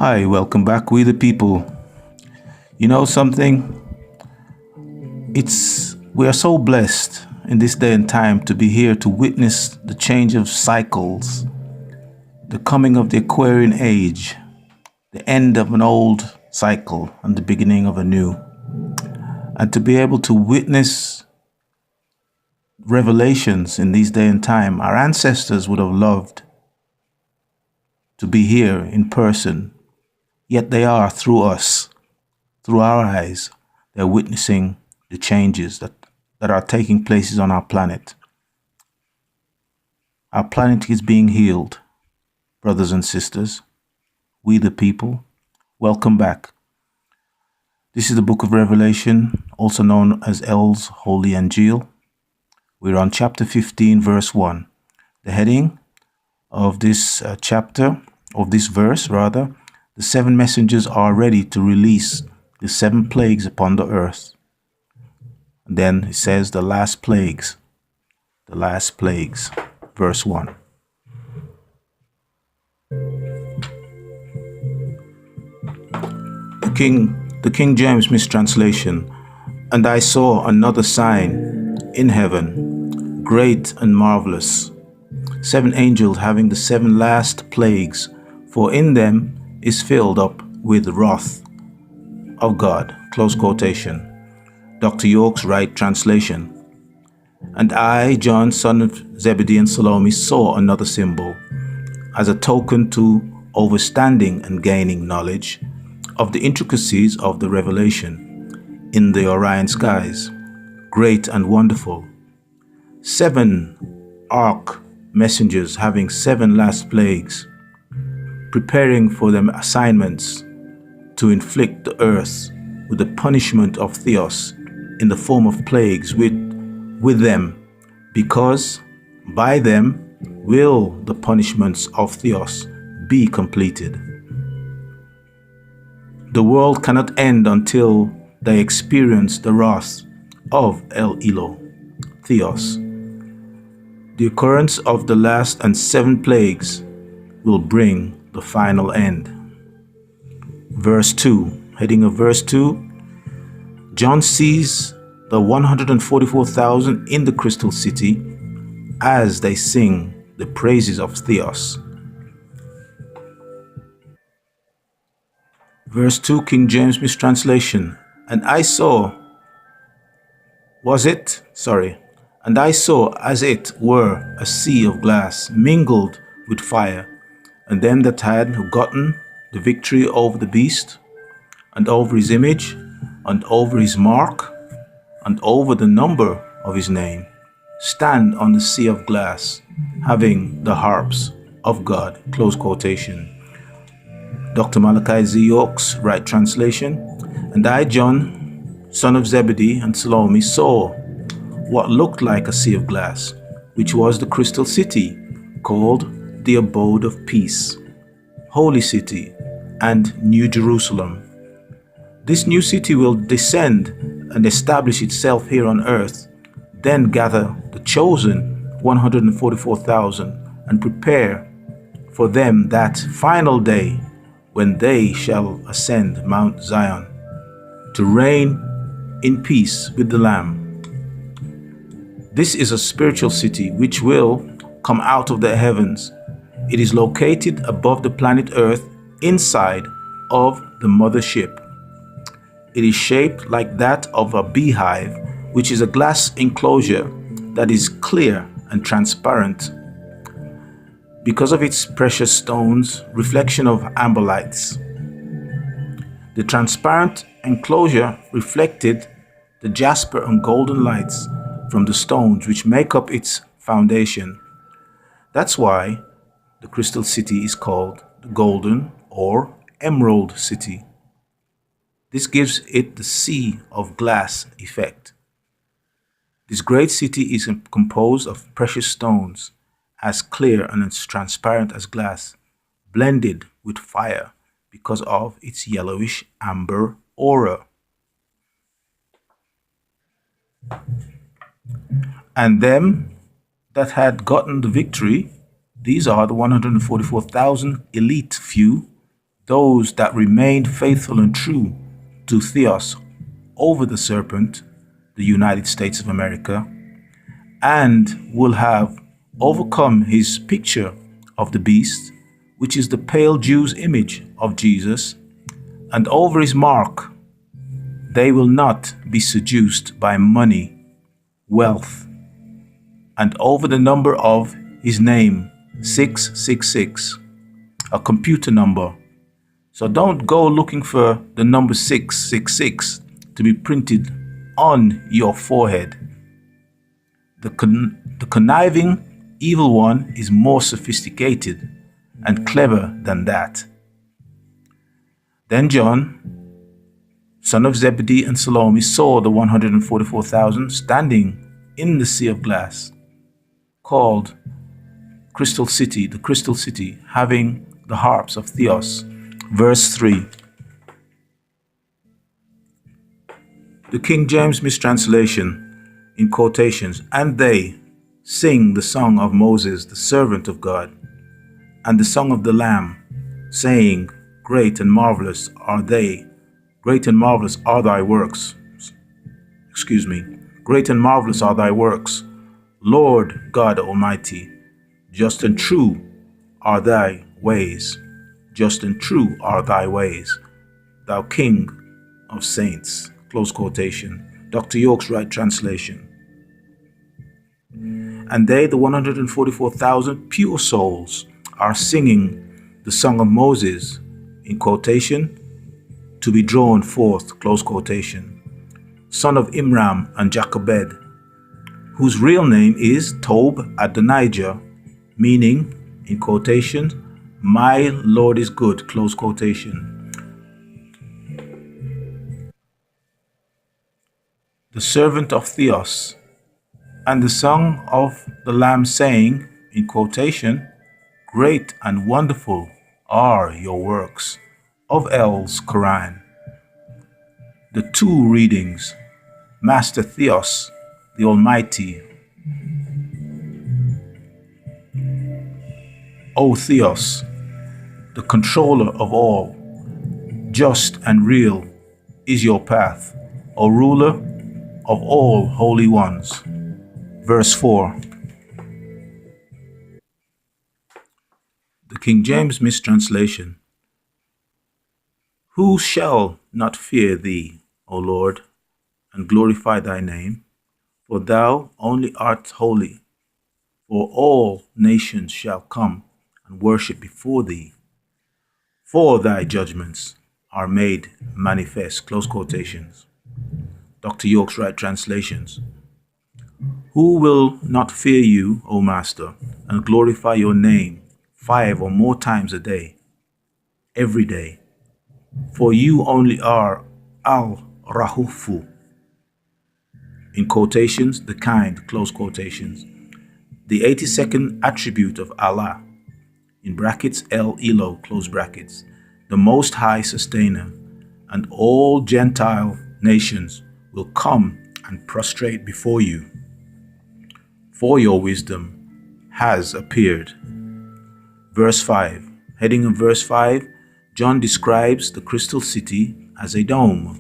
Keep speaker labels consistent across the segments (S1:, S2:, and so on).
S1: Hi, welcome back, we the people. You know something? We are so blessed in this day and time to be here to witness the change of cycles, the coming of the Aquarian age, the end of an old cycle and the beginning of a new. And to be able to witness revelations in this day and time, our ancestors would have loved to be here in person. Yet they are through us, through our eyes, they're witnessing the changes that are taking place on our planet. Our planet is being healed, brothers and sisters. We the people, welcome back. This is the book of Revelation, also known as L's Holy Injiyl. We're on chapter 15, verse 1. The heading of this verse, the 7 messengers are ready to release the 7 plagues upon the earth. And then it says the last plagues, verse 1. The King James Mistranslation. And I saw another sign in heaven, great and marvelous, 7 angels having the 7 last plagues, for in them is filled up with wrath of God. Close quotation. Dr. York's right translation. And I, John, son of Zebedee and Salome, saw another symbol, as a token to overstanding and gaining knowledge of the intricacies of the revelation in the Orion skies, great and wonderful. 7 arch messengers having 7 last plagues, preparing for them assignments to inflict the earth with the punishment of Theos in the form of plagues with them, because by them will the punishments of Theos be completed. The world cannot end until they experience the wrath of El Elo, Theos. The occurrence of the last and 7 plagues will bring the final end. Verse 2, heading of verse 2, John sees the 144,000 in the crystal city as they sing the praises of Theos. Verse 2, King James Mistranslation. And I saw as it were a sea of glass mingled with fire, and them that had gotten the victory over the beast, and over his image, and over his mark, and over the number of his name, stand on the sea of glass, having the harps of God. Close quotation. Dr. Malachi Z. York's right translation. And I, John, son of Zebedee and Salome, saw what looked like a sea of glass, which was the crystal city, called the abode of peace, holy city, and New Jerusalem. This new city will descend and establish itself here on earth, then gather the chosen 144,000 and prepare for them that final day when they shall ascend Mount Zion to reign in peace with the Lamb. This is a spiritual city which will come out of the heavens. It is located above the planet Earth, inside of the mothership. It is shaped like that of a beehive, which is a glass enclosure that is clear and transparent because of its precious stones, reflection of amber lights. The transparent enclosure reflected the jasper and golden lights from the stones which make up its foundation. That's why the crystal city is called the golden or emerald city. This gives it the sea of glass effect. This great city is composed of precious stones, as clear and as transparent as glass, blended with fire because of its yellowish amber aura. And them that had gotten the victory, these are the 144,000 elite few, those that remained faithful and true to Theos over the serpent, the United States of America, and will have overcome his picture of the beast, which is the pale Jew's image of Jesus, and over his mark, they will not be seduced by money, wealth, and over the number of his name, 666, a computer number. So don't go looking for the number 666 to be printed on your forehead. The conniving evil one is more sophisticated and clever than that. Then John, son of Zebedee and Salome, saw the 144,000 standing in the sea of glass, called Crystal City, the Crystal City, having the harps of Theos. Verse 3. The King James Mistranslation, in quotations, and they sing the song of Moses, the servant of God, and the song of the Lamb, saying, Great and marvelous are they, great and marvelous are thy works. Great and marvelous are thy works, Lord God Almighty. Just and true are thy ways. Just and true are thy ways, thou King of saints. Close quotation. Dr. York's right translation. And they, the 144,000 pure souls, are singing the song of Moses, in quotation, to be drawn forth, close quotation, son of Imram and Jochebed, whose real name is Tob Adonijah, meaning, in quotation, my Lord is good, close quotation. The servant of Theos, and the song of the Lamb saying, in quotation, great and wonderful are your works, of El's Quran. The two readings, Master Theos, the Almighty. O Theos, the controller of all, just and real is your path, O ruler of all holy ones. Verse 4. The King James Mistranslation. Who shall not fear thee, O Lord, and glorify thy name? For thou only art holy, for all nations shall come and worship before thee. For thy judgments are made manifest. Close quotations. Dr. York's right translations. Who will not fear you, O Master, and glorify your name 5 or more times a day, every day? For you only are Al-Rahufu, in quotations, the kind, close quotations, the 82nd attribute of Allah, in brackets El Elo, close brackets, the Most High Sustainer, and all Gentile nations will come and prostrate before you. For your wisdom has appeared. Verse 5. Heading of verse 5, John describes the crystal city as a dome.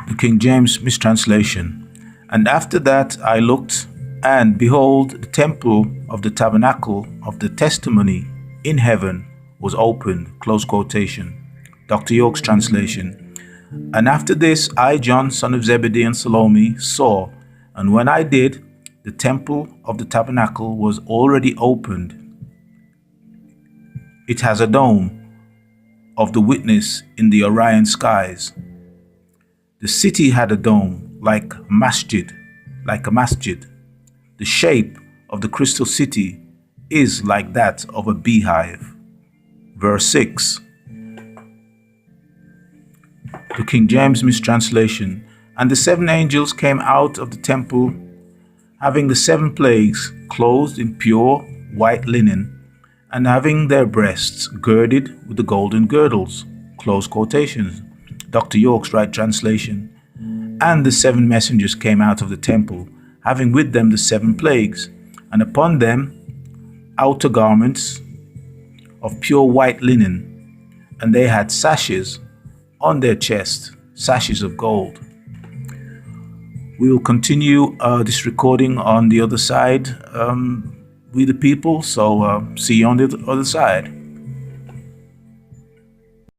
S1: The King James Mistranslation. And after that I looked, and behold, the temple of the tabernacle of the testimony in heaven was opened. Close quotation. Dr. York's translation. And after this I, John, son of Zebedee and Salome, saw, and when I did, the temple of the tabernacle was already opened. It has a dome of the witness in the Orion skies. The city had a dome like a masjid. The shape of the crystal city is like that of a beehive. Verse 6. The King James Mistranslation. And the 7 angels came out of the temple, having the 7 plagues, clothed in pure white linen, and having their breasts girded with the golden girdles. Close quotations. Dr. York's right translation. And the 7 messengers came out of the temple, having with them the 7 plagues, and upon them outer garments of pure white linen, and they had sashes on their chest, sashes of gold. We will continue this recording on the other side with the people, so see you on the other side.